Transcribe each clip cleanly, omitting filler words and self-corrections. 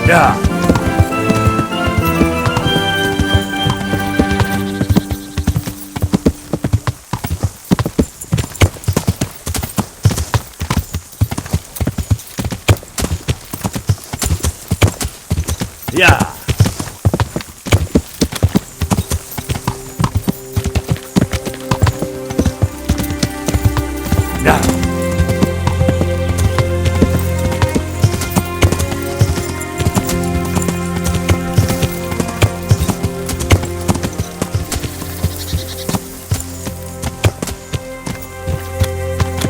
야, 야, 야,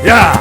야,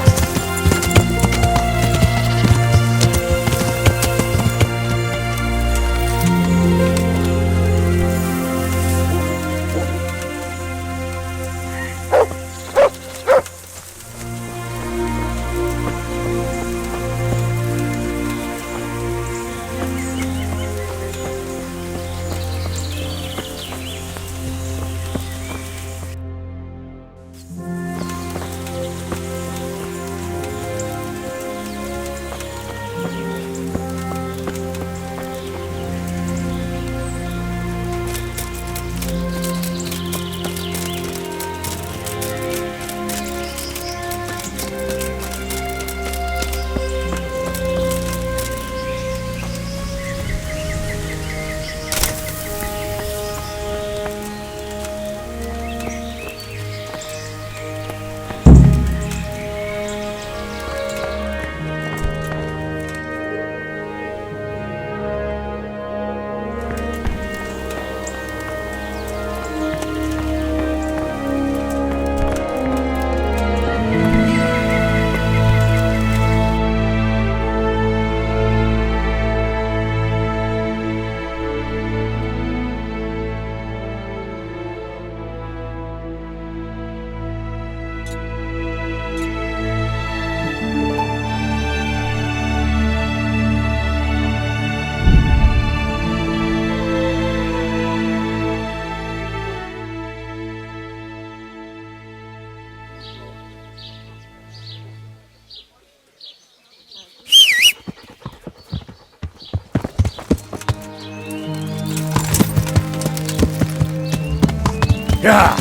야, 야,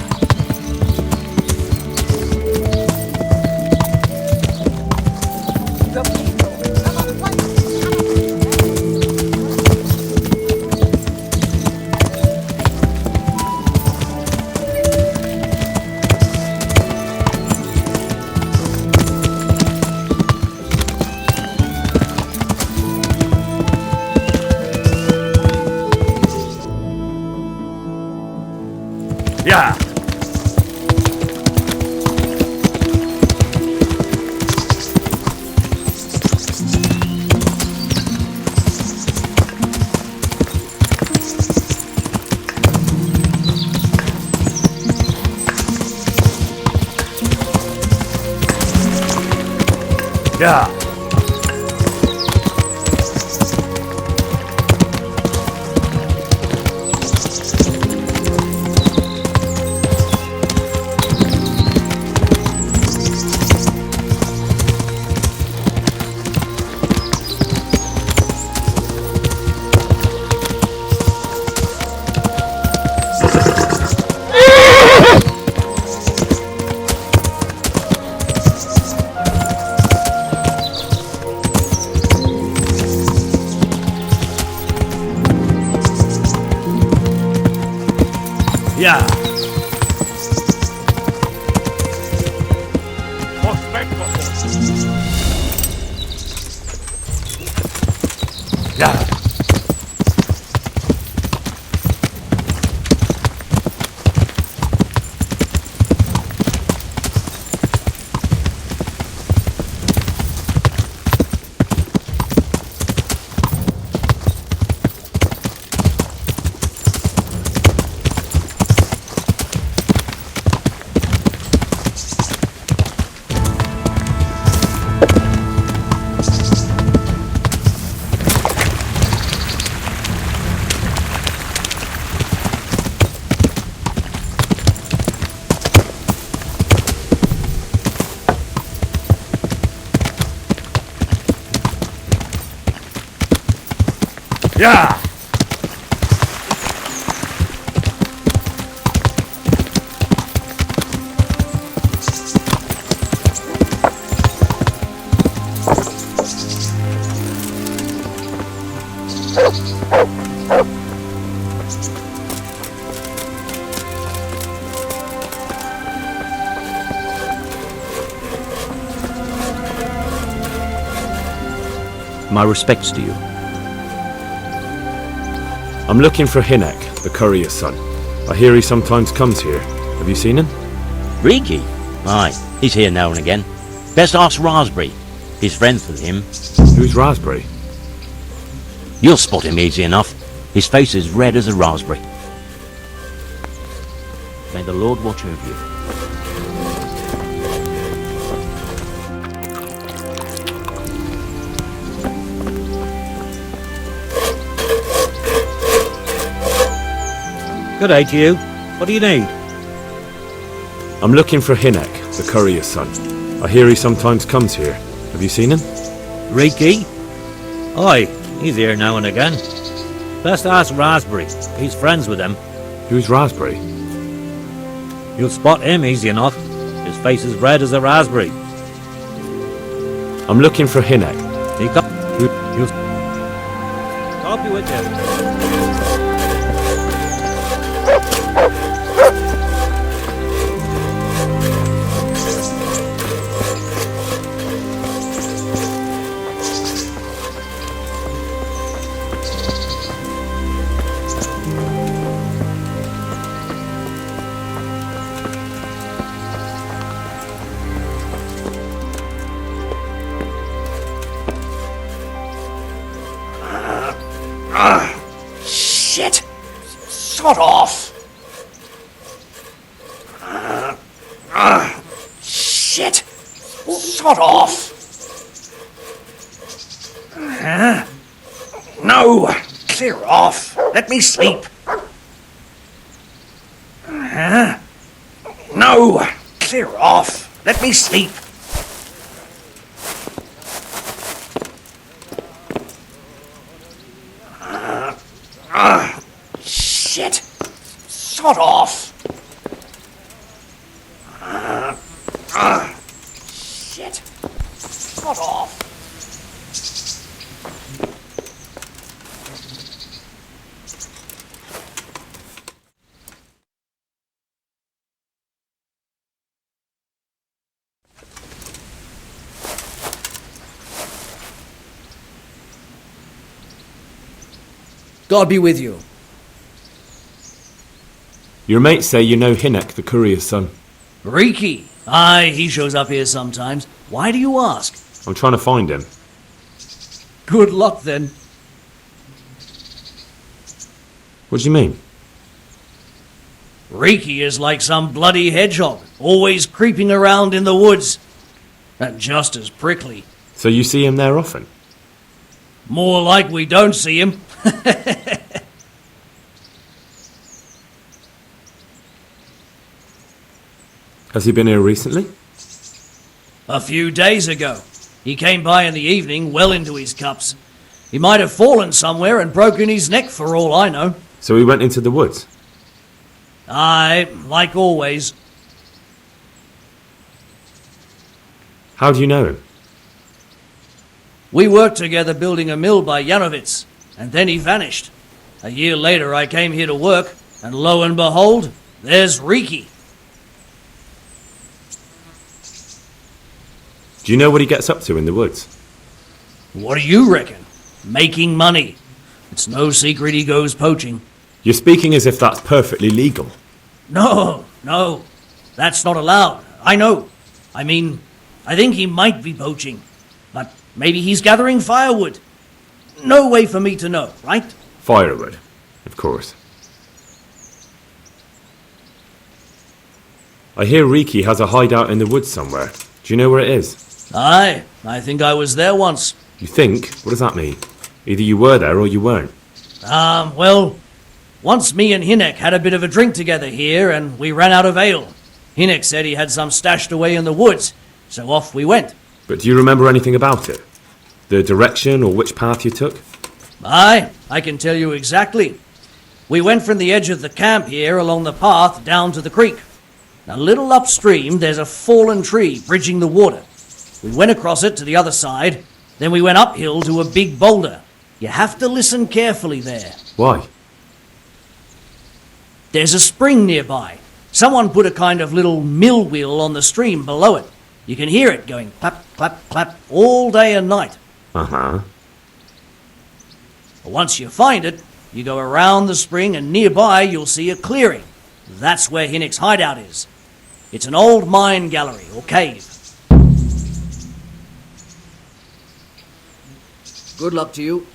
야, 야, 야, Yeah! My respects to you. I'm looking for Hinek, the courier's son. I hear he sometimes comes here. Have you seen him? Riki? Aye, he's here now and again. Best ask Raspberry. He's friends with him. Who's Raspberry? You'll spot him easy enough. His face is red as a raspberry. May the Lord watch over you. Good day to you. What do you need? I'm looking for Hinek, the courier's son. I hear he sometimes comes here. Have you seen him? Riki? Aye, he's here now and again. Best ask Raspberry. He's friends with him. Who's Raspberry? You'll spot him easy enough. His face is red as a raspberry. I'm looking for Hinek. I'll be with you. Shit! Sod off! Shit! Sod off! No! Clear off! Let me sleep! No! Clear off! Let me sleep! Shit! Sod off! Shit! Sod off! God be with you. Your mates say you know Hinek, the courier's son. Riki. Aye, he shows up here sometimes. Why do you ask? I'm trying to find him. Good luck then. What do you mean? Riki is like some bloody hedgehog, always creeping around in the woods. And just as prickly. So you see him there often? More like we don't see him. Has he been here recently? A few days ago. He came by in the evening, well into his cups. He might have fallen somewhere and broken his neck for all I know. So he went into the woods? Aye, like always. How do you know him? We worked together building a mill by Yanovitz, and then he vanished. A year later I came here to work, and lo and behold, there's Riki. Do you know what he gets up to in the woods? What do you reckon? Making money. It's no secret he goes poaching. You're speaking as if that's perfectly legal. No, that's not allowed. I know. I mean, I think he might be poaching, but maybe he's gathering firewood. No way for me to know, right? Firewood, of course. I hear Riki has a hideout in the woods somewhere. Do you know where it is? Aye, I think I was there once. You think? What does that mean? Either you were there or you weren't. Well, once me and Hinek had a bit of a drink together here and we ran out of ale. Hinek said he had some stashed away in the woods, so off we went. But do you remember anything about it? The direction or which path you took? Aye, I can tell you exactly. We went from the edge of the camp here along the path down to the creek. A little upstream, there's a fallen tree bridging the water. We went across it to the other side, then we went uphill to a big boulder. You have to listen carefully there. Why? There's a spring nearby. Someone put a kind of little mill wheel on the stream below it. You can hear it going clap, clap, clap all day and night. Uh-huh. Once you find it, you go around the spring and nearby you'll see a clearing. That's where Hinnick's hideout is. It's an old mine gallery or cave. Good luck to you.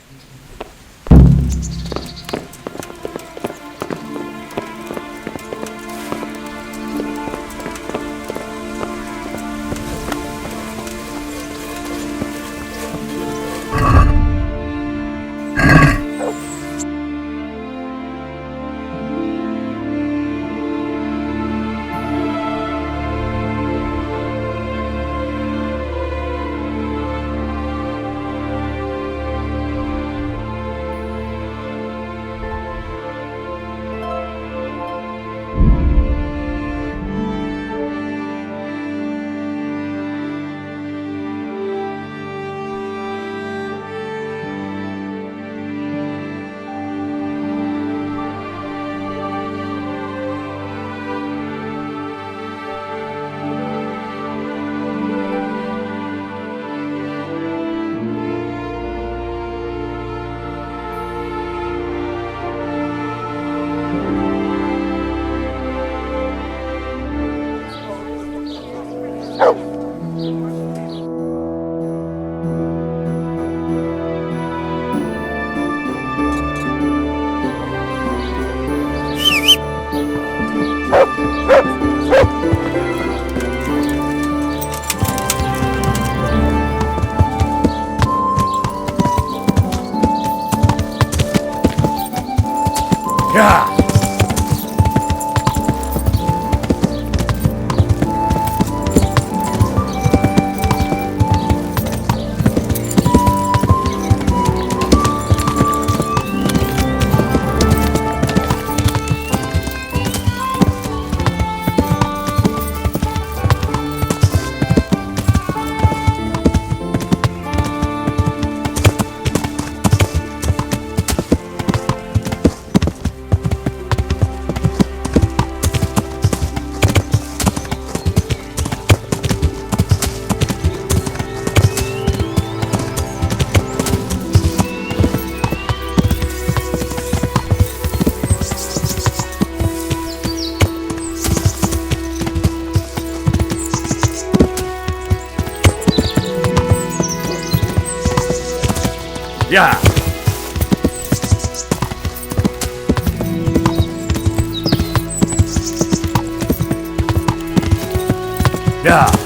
Yeah! Yeah! Yeah!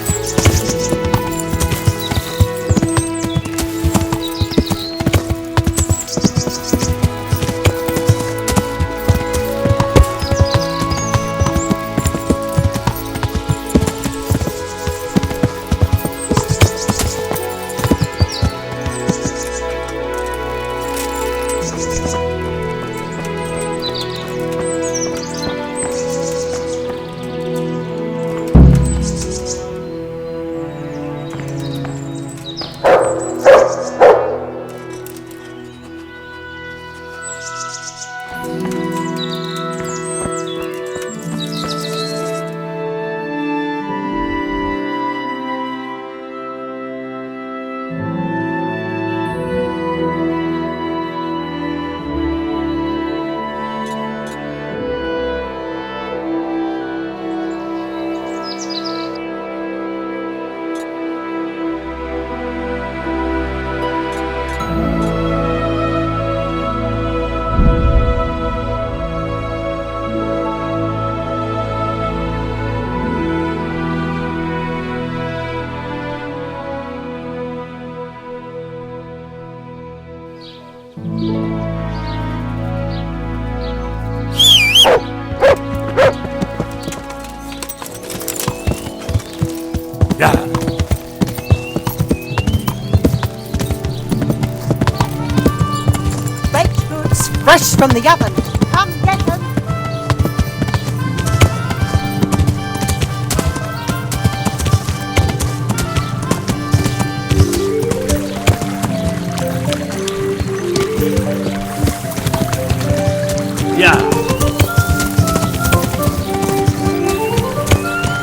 fresh from the oven. Come get them. Yeah.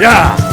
Yeah.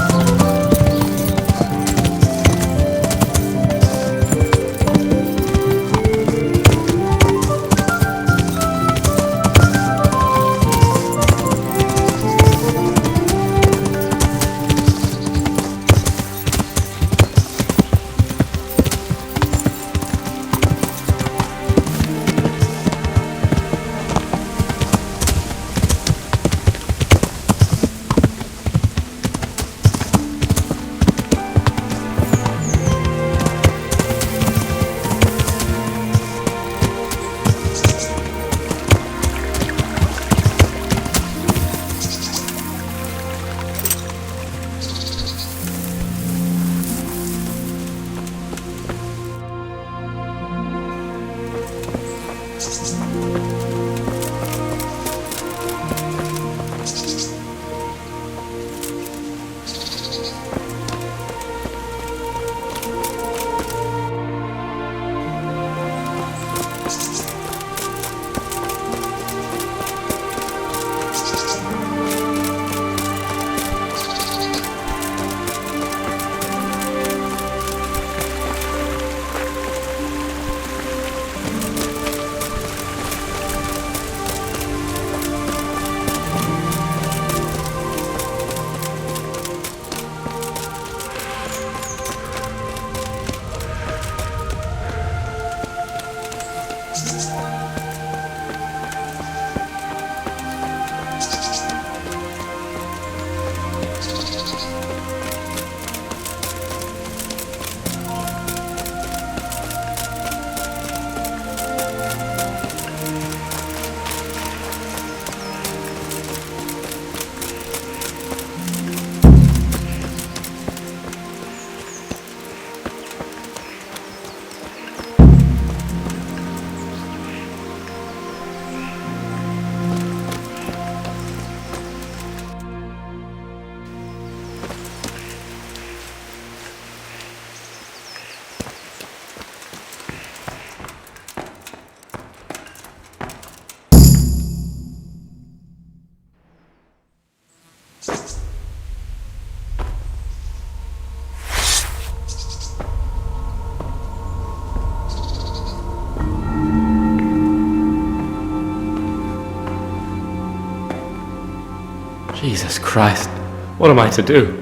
Jesus Christ, what am I to do?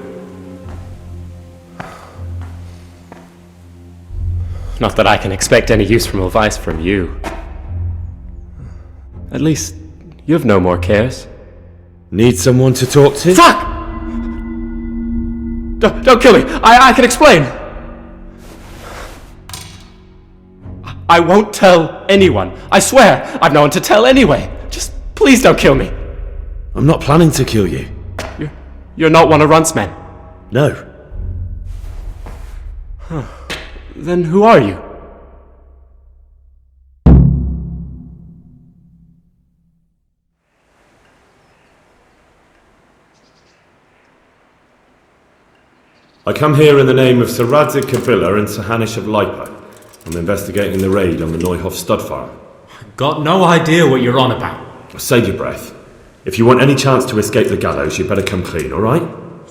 Not that I can expect any useful advice from you. At least, you have no more cares. Need someone to talk to? Fuck! Don't kill me! I can explain! I won't tell anyone. I swear, I've no one to tell anyway. Just please don't kill me. I'm not planning to kill you. You're not one of Runt's men? No. Then who are you? I come here in the name of Sir Radzig Kabila and Sir Hanish of Lipa. I'm investigating the raid on the Neuhoff stud farm. Got no idea what you're on about. Save your breath. If you want any chance to escape the gallows, you better come clean, alright?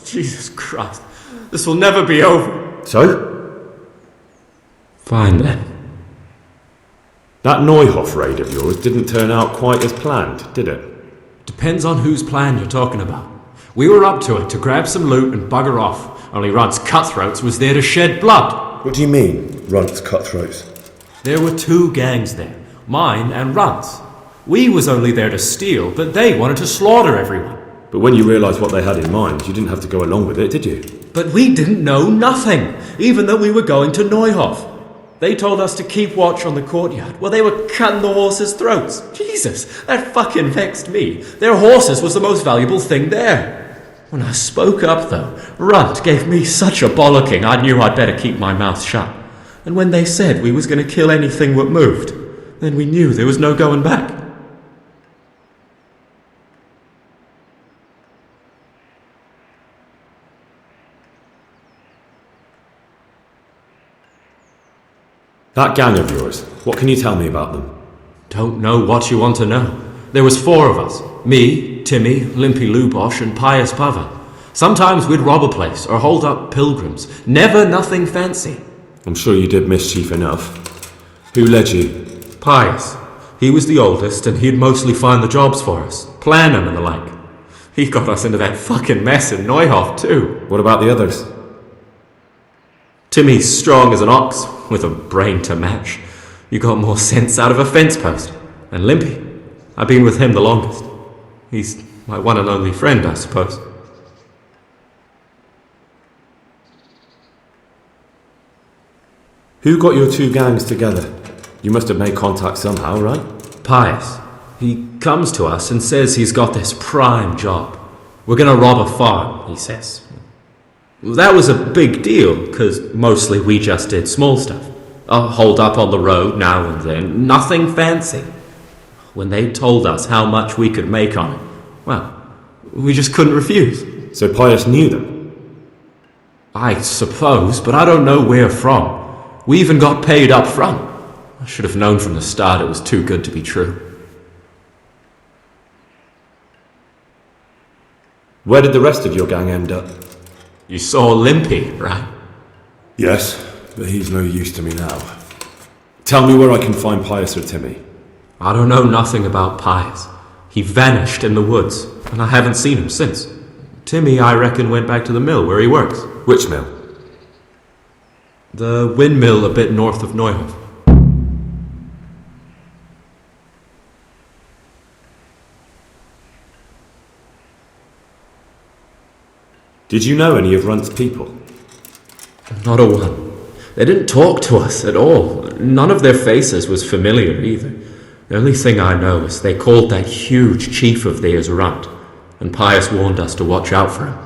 Jesus Christ. This will never be over. So? Fine then. That Neuhoff raid of yours didn't turn out quite as planned, did it? Depends on whose plan you're talking about. We were up to it to grab some loot and bugger off. Only Runt's cutthroats was there to shed blood. What do you mean, Runt's cutthroats? There were two gangs there. Mine and Runt's. We was only there to steal, but they wanted to slaughter everyone. But when you realised what they had in mind, you didn't have to go along with it, did you? But we didn't know nothing, even though we were going to Neuhoff. They told us to keep watch on the courtyard while they were cutting the horses' throats. Jesus, that fucking vexed me. Their horses was the most valuable thing there. When I spoke up, though, Runt gave me such a bollocking I knew I'd better keep my mouth shut. And when they said we was going to kill anything what moved, then we knew there was no going back. That gang of yours, what can you tell me about them? Don't know what you want to know. There was 4 of us. Me, Timmy, Limpy Lubosh, and Pius Pava. Sometimes we'd rob a place or hold up pilgrims. Never nothing fancy. I'm sure you did mischief enough. Who led you? Pius. He was the oldest, and he'd mostly find the jobs for us, plan them and the like. He got us into that fucking mess in Neuhof, too. What about the others? Timmy's strong as an ox, with a brain to match. You got more sense out of a fence post. And Limpy, I've been with him the longest. He's my one and only friend, I suppose. Who got your 2 gangs together? You must have made contact somehow, right? Pius. He comes to us and says he's got this prime job. We're gonna rob a farm, he says. That was a big deal, because mostly we just did small stuff. Hold up on the road now and then, nothing fancy. When they told us how much we could make on it, well, we just couldn't refuse. So Pius knew them? I suppose, but I don't know where from. We even got paid up front. I should have known from the start it was too good to be true. Where did the rest of your gang end up? You saw Limpy, right? Yes, but he's no use to me now. Tell me where I can find Pius or Timmy. I don't know nothing about Pius. He vanished in the woods, and I haven't seen him since. Timmy, I reckon, went back to the mill where he works. Which mill? The windmill a bit north of Neuhof. Did you know any of Runt's people? Not a one. They didn't talk to us at all. None of their faces was familiar either. The only thing I know is they called that huge chief of theirs Runt, and Pius warned us to watch out for him.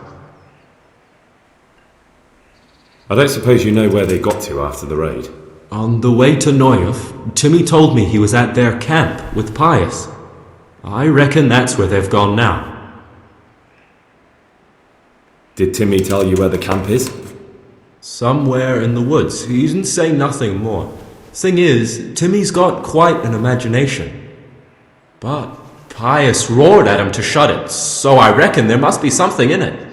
I don't suppose you know where they got to after the raid? On the way to Neuhof, Timmy told me he was at their camp with Pius. I reckon that's where they've gone now. Did Timmy tell you where the camp is? Somewhere in the woods. He didn't say nothing more. Thing is, Timmy's got quite an imagination. But Pius roared at him to shut it, so I reckon there must be something in it.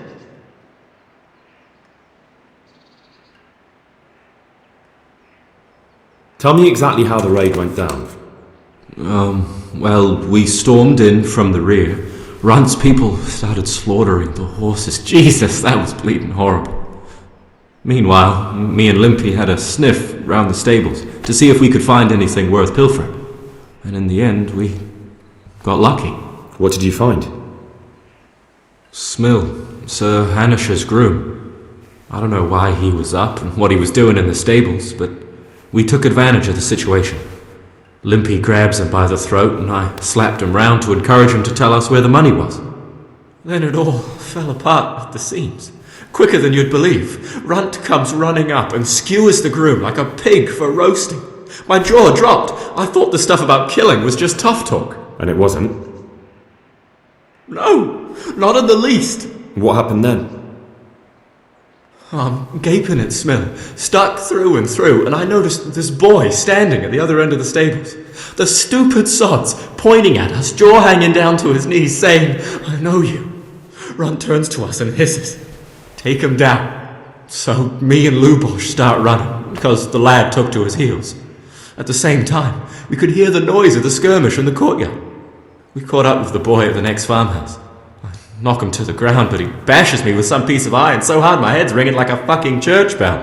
Tell me exactly how the raid went down. Well, we stormed in from the rear. Runt's people started slaughtering the horses. Jesus, that was bleeding horrible. Meanwhile, me and Limpy had a sniff round the stables to see if we could find anything worth pilfering. And in the end, we got lucky. What did you find? Smill, Sir Hanish's groom. I don't know why he was up and what he was doing in the stables, but we took advantage of the situation. Limpy grabs him by the throat and I slapped him round to encourage him to tell us where the money was. Then it all fell apart at the seams. Quicker than you'd believe. Runt comes running up and skewers the groom like a pig for roasting. My jaw dropped. I thought the stuff about killing was just tough talk. And it wasn't? No, not in the least. What happened then? I'm gaping at Smill, stuck through and through, and I noticed this boy standing at the other end of the stables. The stupid sods pointing at us, jaw hanging down to his knees, saying, "I know you." Runt turns to us and hisses, "Take him down." So me and Lubosh start running, because the lad took to his heels. At the same time, we could hear the noise of the skirmish in the courtyard. We caught up with the boy at the next farmhouse. Knock him to the ground, but he bashes me with some piece of iron so hard my head's ringing like a fucking church bell.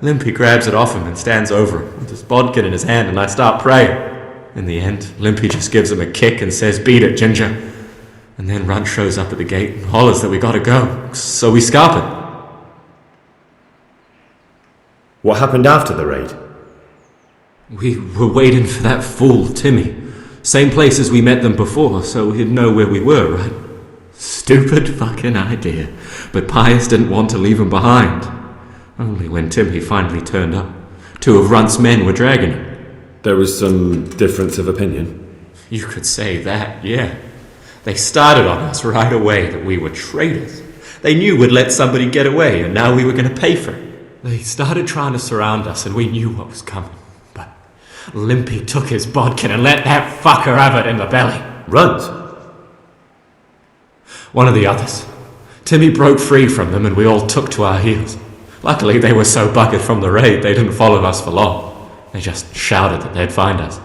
Limpy grabs it off him and stands over him with his bodkin in his hand, and I start praying. In the end, Limpy just gives him a kick and says, "Beat it, Ginger." And then Runt shows up at the gate and hollers that we gotta go, so we scarp it. What happened after the raid? We were waiting for that fool, Timmy. Same place as we met them before, so he'd know where we were, right? Stupid fucking idea. But Pius didn't want to leave him behind. Only when Timmy finally turned up, 2 of Runt's men were dragging him. There was some difference of opinion. You could say that, yeah. They started on us right away that we were traitors. They knew we'd let somebody get away, and now we were going to pay for it. They started trying to surround us, and we knew what was coming. But Limpy took his bodkin and let that fucker have it in the belly. Runt? One of the others. Timmy broke free from them and we all took to our heels. Luckily, they were so buggered from the raid they didn't follow us for long. They just shouted that they'd find us.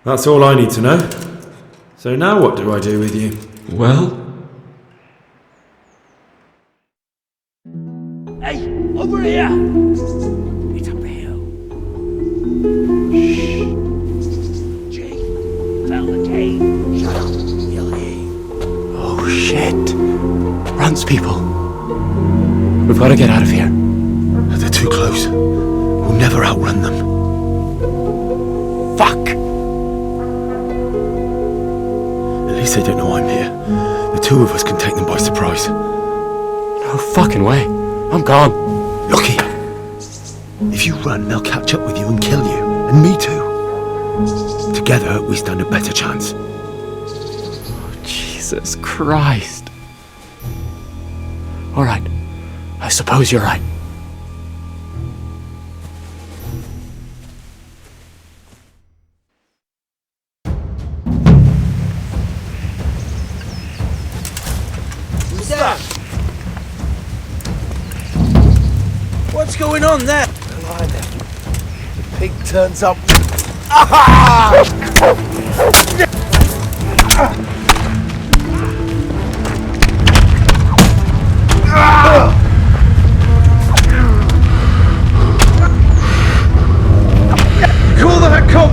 That's all I need to know. So now what do I do with you? Well, Hey, over here! It's up the hill. Shh. Jake, found the cave. Shut up, he'll hear you. Oh shit. Runs people. We've got to get out of here. They're too close. We'll never outrun them. Fuck! At least they don't know I'm here. The two of us can take them by surprise. No fucking way. I'm gone. Look here. If you run, they'll catch up with you and kill you. And me too. Together, we stand a better chance. Jesus Christ. Alright. I suppose you're right. Who's that? What's going on there? The pig turns up. Call that cop!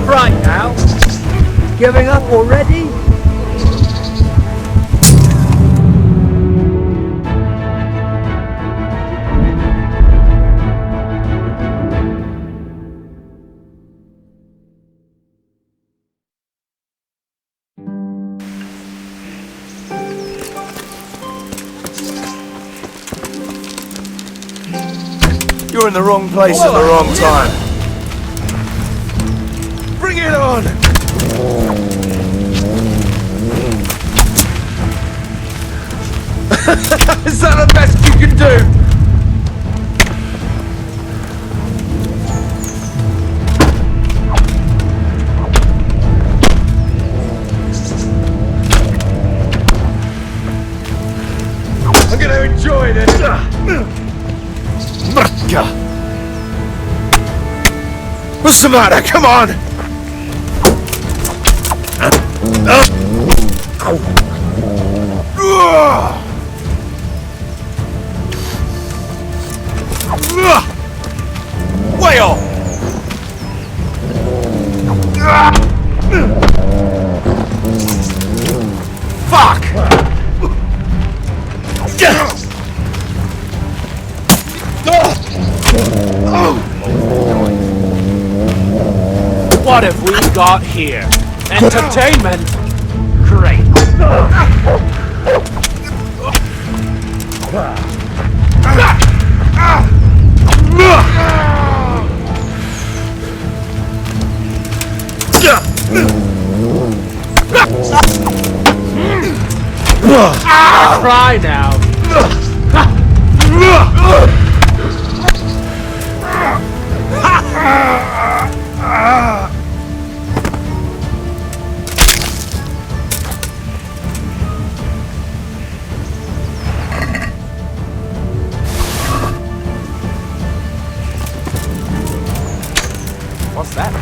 Right now. Giving up already? You're in the wrong place at the wrong time. Bring it on! Is that the best you can do? I'm gonna enjoy this. What's the matter? Come on! Way off! Fuck! What have we got here? Entertainment? Great. Cry now. What's that?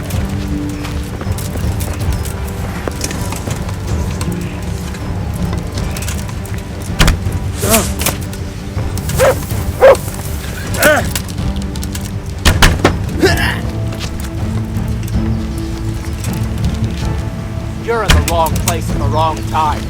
You're in the wrong place at the wrong time.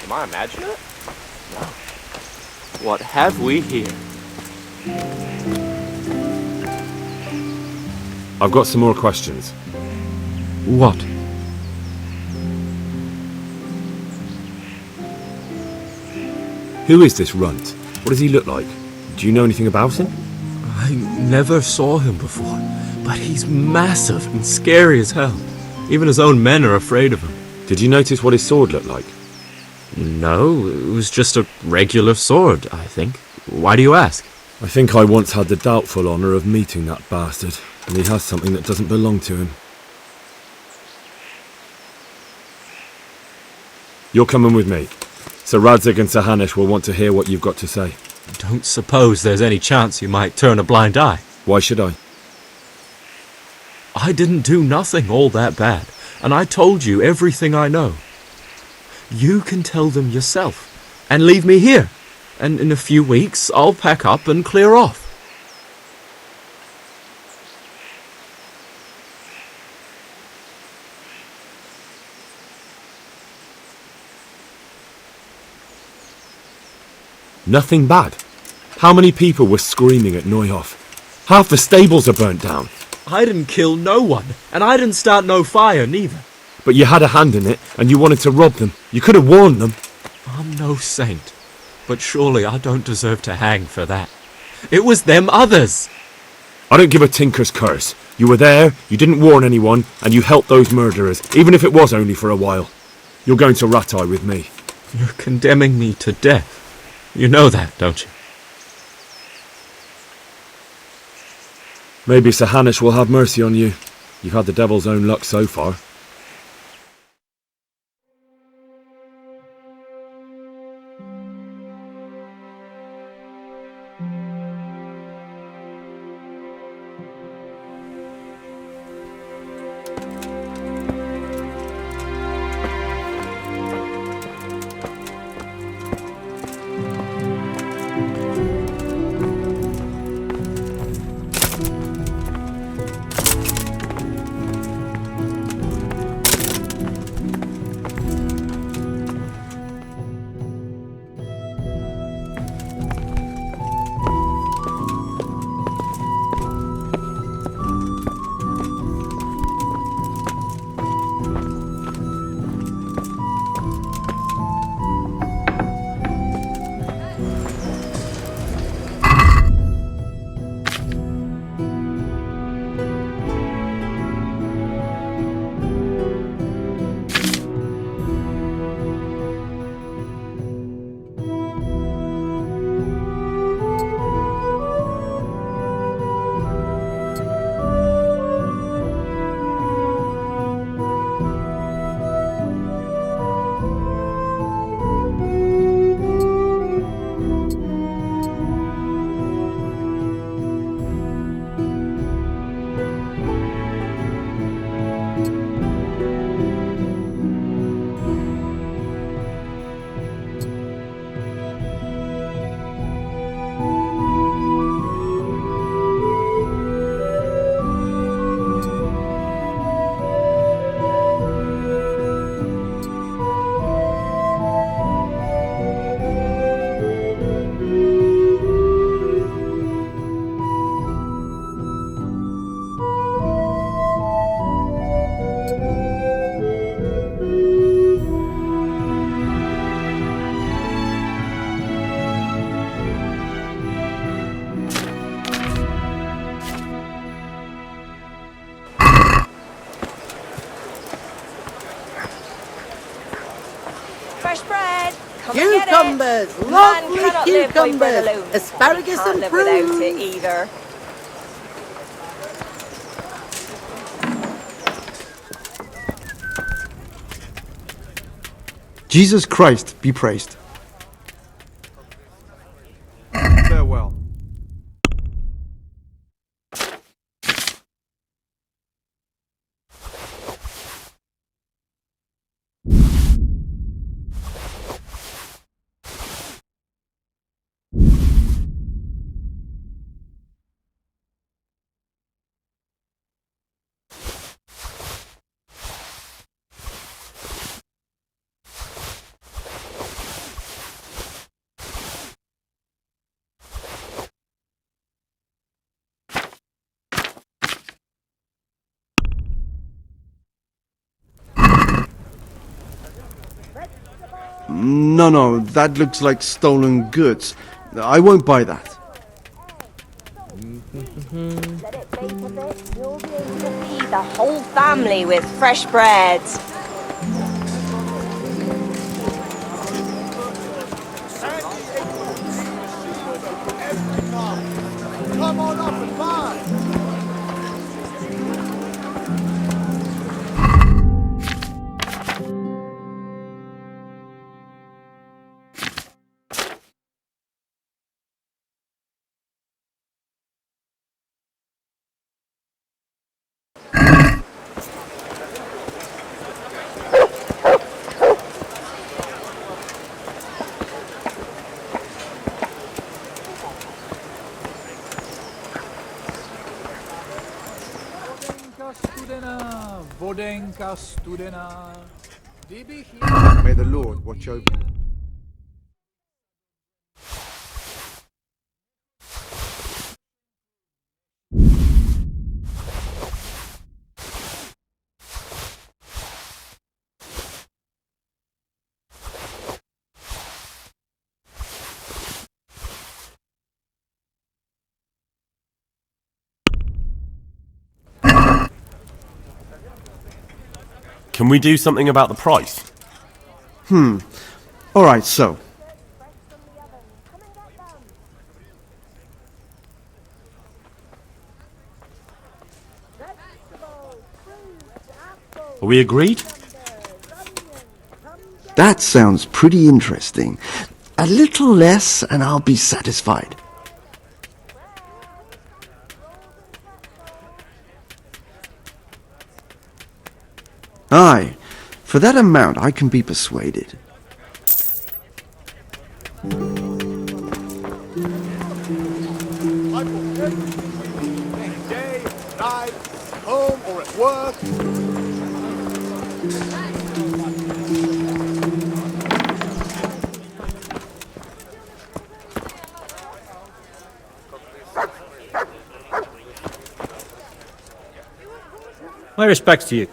Am I imagining it? No. What have we here? I've got some more questions. What? Who is this runt? What does he look like? Do you know anything about him? I never saw him before, but he's massive and scary as hell. Even his own men are afraid of him. Did you notice what his sword looked like? No, it was just a regular sword, I think. Why do you ask? I think I once had the doubtful honour of meeting that bastard, and he has something that doesn't belong to him. You're coming with me. Sir Radzig and Sir Hanush will want to hear what you've got to say. Don't suppose there's any chance you might turn a blind eye. Why should I? I didn't do nothing all that bad, and I told you everything I know. You can tell them yourself, and leave me here, and in a few weeks I'll pack up and clear off. Nothing bad. How many people were screaming at Neuhof? Half the stables are burnt down. I didn't kill no one, and I didn't start no fire neither. But you had a hand in it, and you wanted to rob them. You could have warned them. I'm no saint, but surely I don't deserve to hang for that. It was them others. I don't give a tinker's curse. You were there, you didn't warn anyone, and you helped those murderers, even if it was only for a while. You're going to Rattay with me. You're condemning me to death. You know that, don't you? Maybe Sir Hanush will have mercy on you. You've had the devil's own luck so far. Fresh bread. Come and get it. Cucumbers, Man lovely cannot live by bread cucumbers, alone. asparagus Can't and live without it prunes. either. Jesus Christ be praised. Farewell. No, that looks like stolen goods. I won't buy that. Let it bake a bit. You'll be able to feed the whole family with fresh bread. Come on up and buy! Vodenka studena. May the Lord watch over you. Can we do something about the price? Alright, so. Are we agreed? That sounds pretty interesting. A little less and I'll be satisfied. Aye, for that amount I can be persuaded. Day, night, home or at work. My respects to you.